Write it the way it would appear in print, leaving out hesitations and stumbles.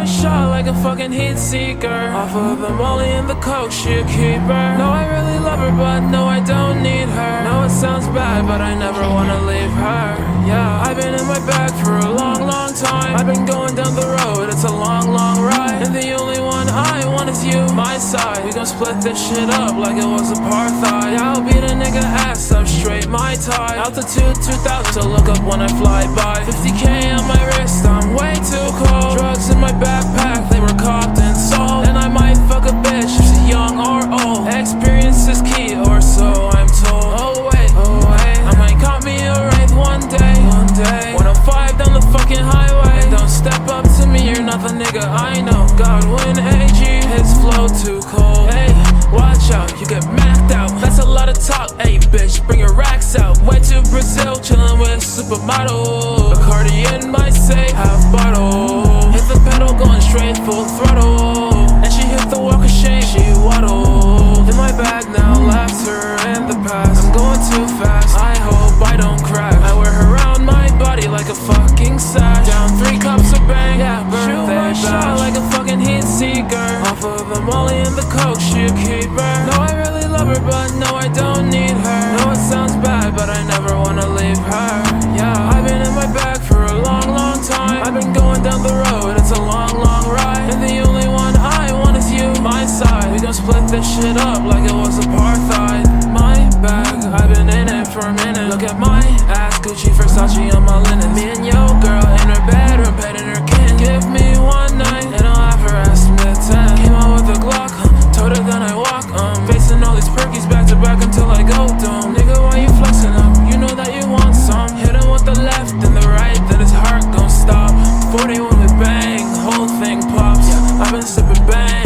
my shot like a fucking heat seeker. Off of the molly and the coke, she a keeper. No, I really love her, but no, I don't need her. No, it sounds bad, but I never wanna leave her. Yeah, I've been in my bag for a long, long time. I've been going down the road, it's a long, long ride. And the only one I want is you, my side. We gon' split this shit up like it was apartheid. Yeah, I'll beat a nigga ass up straight, my tie. Altitude 2000, so look up when I fly by. 50K on my wrist, I'm way too cold. Drugs in my backpack, they were cocked and sold. And I might fuck a bitch if she's young or old. Experience is key, or so I'm told. Oh wait, I might caught me a wraith one day. 105 down the fucking highway. Don't step up to me, you're not the nigga I know. Godwin AG, his flow too cold. Hey, watch out, you get macked out. That's a lot of talk, hey bitch, bring your racks out. Went to Brazil, chillin' with supermodel. Bacardi in my safe, half bottle. Hit the pedal, going straight full throttle. And she hit the walk of shame, she waddled. In my bag now, left her in the past. I'm going too fast, I hope I don't crash. I wear her around my body like a fucking sash. Down 3 cups of bang, yeah, birthday bash. Shot like a fucking heat seeker. Off of the molly and the coke, she a keeper. No, I really love her, but no, I don't need her. No, it sounds bad, but I never wanna leave her. Yeah, I've been in my bag for a long, long time. I've been going down the road, it's a long, long ride. And the only one I want is you, my side. We gon' split this shit up like it was apartheid. My bag, I've been in it for a minute. Look at my ass, Gucci, Versace on my linen. Me and yo girl in her bedroom, petting her kin. Give me one night and I'll have her ass mid-10. Came out with a Glock, told her then I walk, facing all these perkies back to back until I go dumb. Nigga, why you flexing up? You know that you want some. Hit him with the left and the right, then his heart gon' stop. 41 with bang, whole thing pops. Yeah, I've been sipping bang.